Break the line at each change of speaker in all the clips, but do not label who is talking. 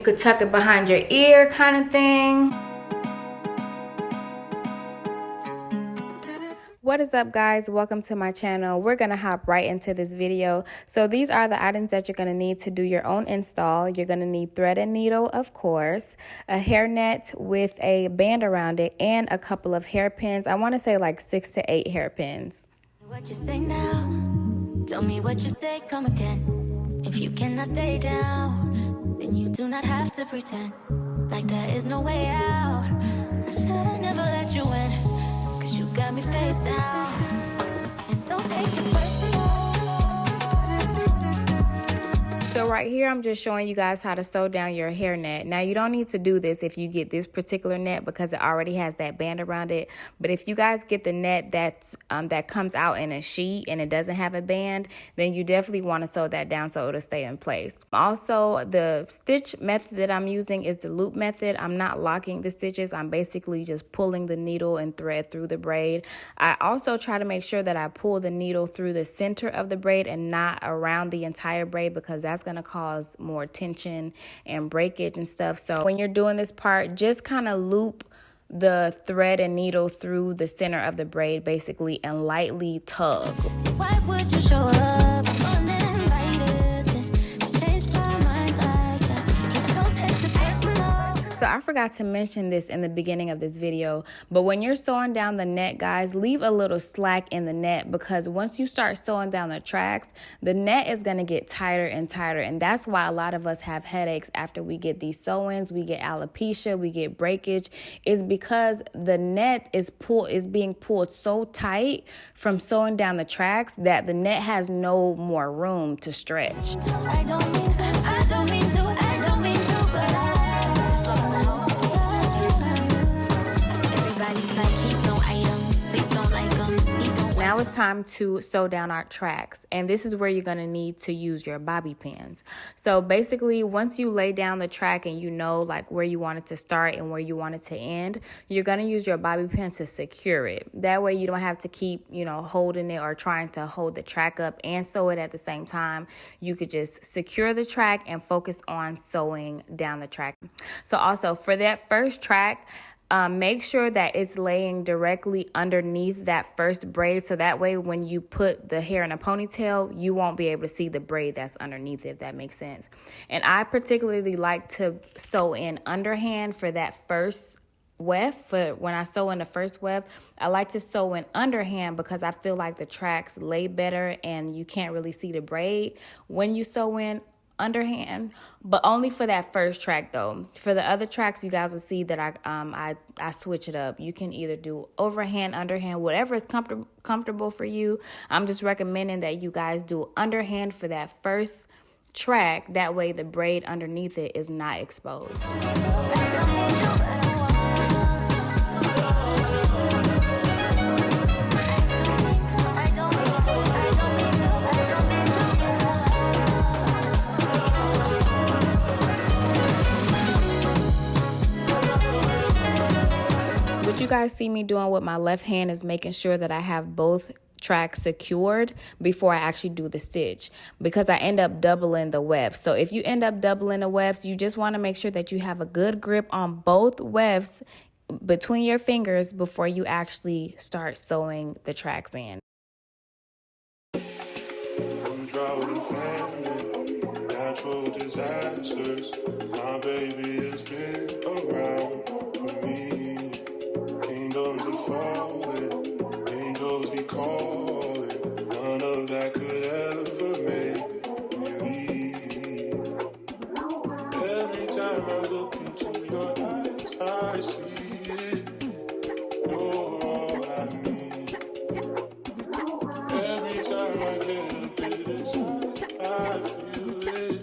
You could tuck it behind your ear kind of thing. What is up, guys? Welcome to my channel. We're gonna hop right into this video. So these are the items that you're gonna need to do your own install. You're gonna need thread and needle, of course, a hairnet with a band around it, and a couple of hairpins. I want to say like 6 to 8 hairpins.
What you say now? Tell me what you say, come again. If you cannot stay down, then you do not have to pretend like there is no way out. I should've never let you in, 'cause you got me face down. And don't take this personal.
So right here, I'm just showing you guys how to sew down your hairnet. Now, you don't need to do this if you get this particular net because it already has that band around it. But if you guys get the net that comes out in a sheet and it doesn't have a band, then you definitely want to sew that down so it'll stay in place. Also, the stitch method that I'm using is the loop method. I'm not locking the stitches. I'm basically just pulling the needle and thread through the braid. I also try to make sure that I pull the needle through the center of the braid and not around the entire braid, because that's going to cause more tension and breakage and stuff. So when you're doing this part, just kind of loop the thread and needle through the center of the braid basically and lightly tug.
So why would you show up uninvited? Just change my mind like that. Please don't take this personal.
So I forgot to mention this in the beginning of this video, but when you're sewing down the net, guys, leave a little slack in the net, because once you start sewing down the tracks, the net is going to get tighter and tighter. And that's why a lot of us have headaches after we get these sew-ins. We get alopecia, we get breakage, is because the net is being pulled so tight from sewing down the tracks that the net has no more room to stretch.
I don't mean to, I don't mean to, I don't mean to, but everybody's like, he's no item, please don't like him, he don't.
Now it's time to sew down our tracks, and this is where you're going to need to use your bobby pins. So basically, once you lay down the track and you know like where you want it to start and where you want it to end, you're going to use your bobby pin to secure it. That way you don't have to keep, holding it or trying to hold the track up and sew it at the same time. You could just secure the track and focus on sewing down the track. So also for that first track, make sure that it's laying directly underneath that first braid, so that way when you put the hair in a ponytail, you won't be able to see the braid that's underneath, if that makes sense. And I particularly like to sew in underhand for that first weft. For when I sew in the first weft, I like to sew in underhand because I feel like the tracks lay better and you can't really see the braid when you sew in underhand, but only for that first track though. For the other tracks, you guys will see that I switch it up. You can either do overhand, underhand, whatever is comfortable for you. I'm just recommending that you guys do underhand for that first track. That way the braid underneath it is not exposed. What you guys see me doing with my left hand is making sure that I have both tracks secured before I actually do the stitch, because I end up doubling the wefts. So if you end up doubling the wefts, you just want to make sure that you have a good grip on both wefts between your fingers before you actually start sewing the tracks in.
Natural disasters, my baby has been around for me. Kingdoms are falling, angels be calling. None of that could ever make me leave. Every time I look into your eyes, I see it. You're all I need. Every time I get a bit excited, I feel it.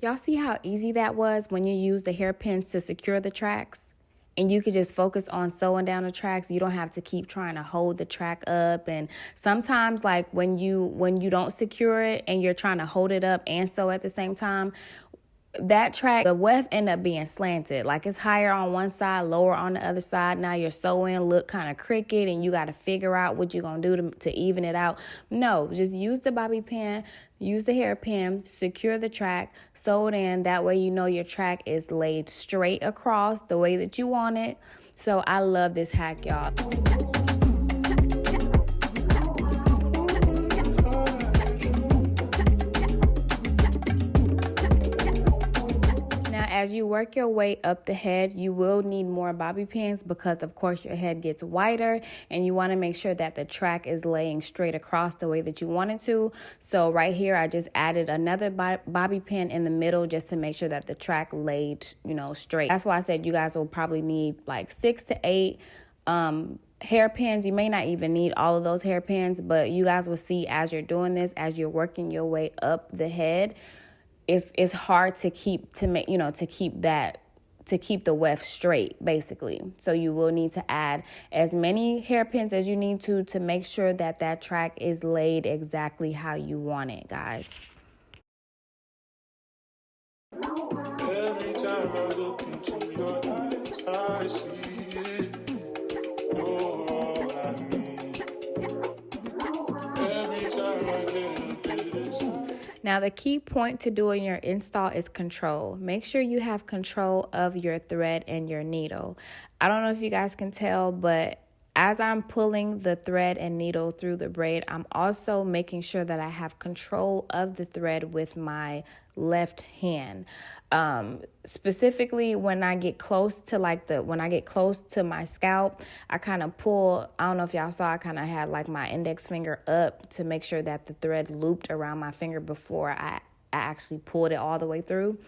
Y'all see how easy that was when you use the hairpins to secure the tracks? And you could just focus on sewing down the tracks. You don't have to keep trying to hold the track up. And sometimes, like when you don't secure it and you're trying to hold it up and sew at the same time, that track, the weft end up being slanted. Like it's higher on one side, lower on the other side. Now your sewing look kind of crooked and you got to figure out what you're going to do to even it out. No, just use the bobby pin, use the hairpin, secure the track, sew it in. That way you know your track is laid straight across the way that you want it. So I love this hack, y'all. As you work your way up the head, you will need more bobby pins because, of course, your head gets wider and you want to make sure that the track is laying straight across the way that you want it to. So right here, I just added another bobby pin in the middle just to make sure that the track laid, straight. That's why I said you guys will probably need like 6 to 8 hairpins. You may not even need all of those hairpins, but you guys will see as you're doing this, as you're working your way up the head, it's hard to keep the weft straight, basically. So you will need to add as many hairpins as you need to make sure that that track is laid exactly how you want it, guys.
Every time I look into your eyes, I see it. You're all I need. Every time I get a bit excited.
Now, the key point to doing your install is control. Make sure you have control of your thread and your needle. I don't know if you guys can tell, but as I'm pulling the thread and needle through the braid, I'm also making sure that I have control of the thread with my left hand. Specifically when I get close to my scalp, I kind of pull. I don't know if y'all saw, I kind of had like my index finger up to make sure that the thread looped around my finger before I actually pulled it all the way through.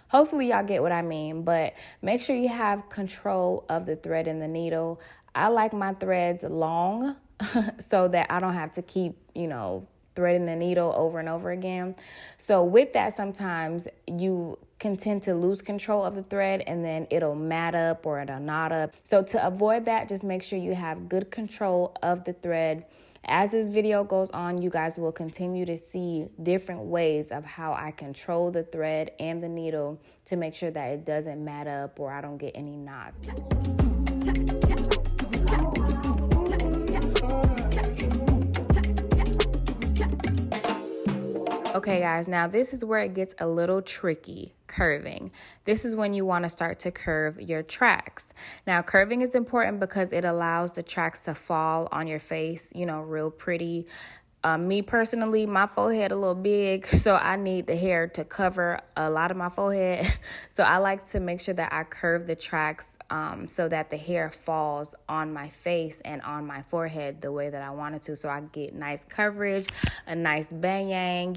Hopefully y'all get what I mean, but make sure you have control of the thread and the needle. I like my threads long so that I don't have to keep, threading the needle over and over again. So with that, sometimes you can tend to lose control of the thread and then it'll mat up or it'll knot up. So to avoid that, just make sure you have good control of the thread. As this video goes on, you guys will continue to see different ways of how I control the thread and the needle to make sure that it doesn't mat up or I don't get any knots. Okay, guys, now this is where it gets a little tricky, curving. This is when you want to start to curve your tracks. Now, curving is important because it allows the tracks to fall on your face, real pretty. Me personally, my forehead a little big, so I need the hair to cover a lot of my forehead. So I like to make sure that I curve the tracks so that the hair falls on my face and on my forehead the way that I want it to. So I get nice coverage, a nice bang-yang,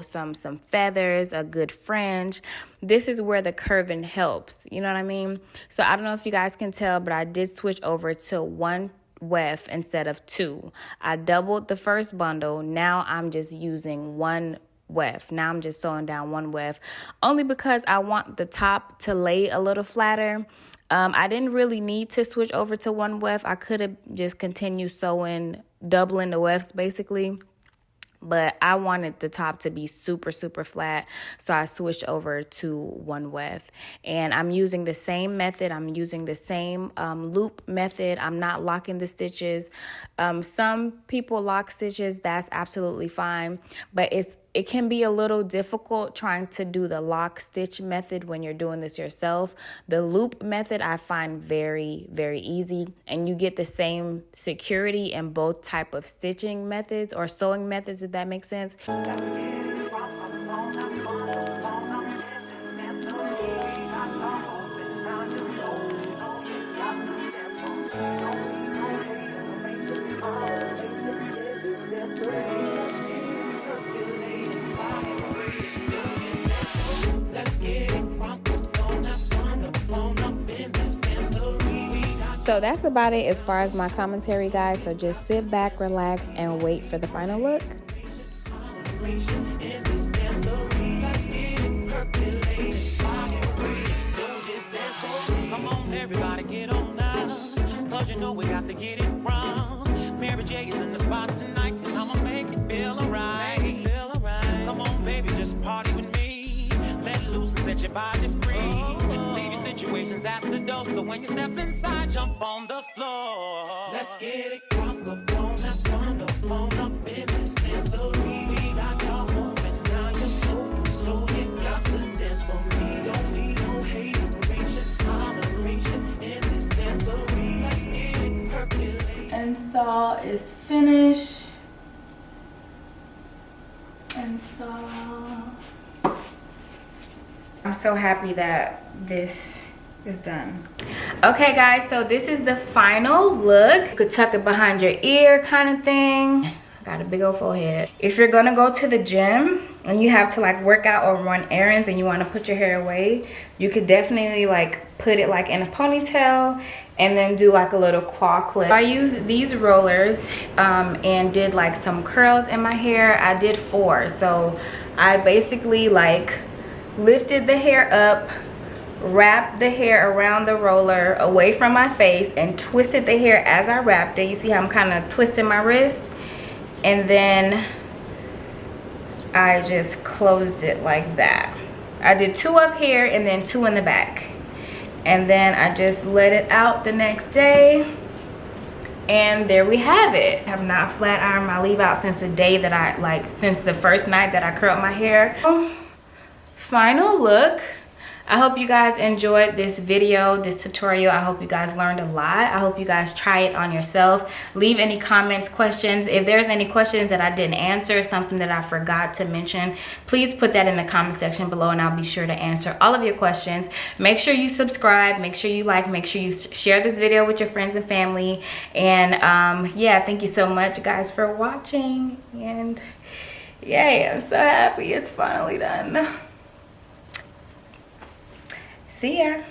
some feathers, a good fringe. This is where the curving helps, you know what I mean? So I don't know if you guys can tell, but I did switch over to one weft instead of 2. I doubled the first bundle. Now I'm just using one weft. Now I'm just sewing down one weft only because I want the top to lay a little flatter. I didn't really need to switch over to one weft. I could have just continued sewing, doubling the wefts basically. But I wanted the top to be super, super flat, so I switched over to one weft. And I'm using the same method. I'm using the same loop method. I'm not locking the stitches. Some people lock stitches. That's absolutely fine. But it can be a little difficult trying to do the lock stitch method when you're doing this yourself. The loop method I find very, very easy, and you get the same security in both type of stitching methods or sewing methods, if that makes sense. So that's about it as far as my commentary, guys. So just sit back, relax, and wait for the final look.
Come on, everybody, get on now. Cause you know we got to get it wrong. Mary J is in the spot tonight, and I'ma make it feel alright. Come on, baby, just party with me. Let loose and set your body free. Leave your situations at the door, so when you step inside, jump on the floor. Let's get it crunk up on that one up on business. Dancery, we got y'all moving, now you're moving, so you got to dance for me. Don't need no hateration, holleration in this dancery. Let's get it percolating.
Install is finished. Install. I'm so happy that this is done. Okay guys, so this is the final look. You could tuck it behind your ear kind of thing. Got a big old forehead. If you're gonna go to the gym and you have to like work out or run errands and you want to put your hair away, you could definitely like put it like in a ponytail and then do like a little claw clip. I used these rollers and did like some curls in my hair. I did 4, so I basically like lifted the hair up, wrapped the hair around the roller away from my face, and twisted the hair as I wrapped it. You see how I'm kind of twisting my wrist? And then I just closed it like that. I did 2 up here and then 2 in the back. And then I just let it out the next day. And there we have it. I have not flat ironed my leave out since the day that since the first night that I curled my hair. Final look. I hope you guys enjoyed this video, this tutorial. I hope you guys learned a lot. I hope you guys try it on yourself. Leave any comments, questions. If there's any questions that I didn't answer, something that I forgot to mention, please put that in the comment section below and I'll be sure to answer all of your questions. Make sure you subscribe, make sure you like, make sure you share this video with your friends and family. And yeah, thank you so much guys for watching. And yay, I'm so happy it's finally done. See ya.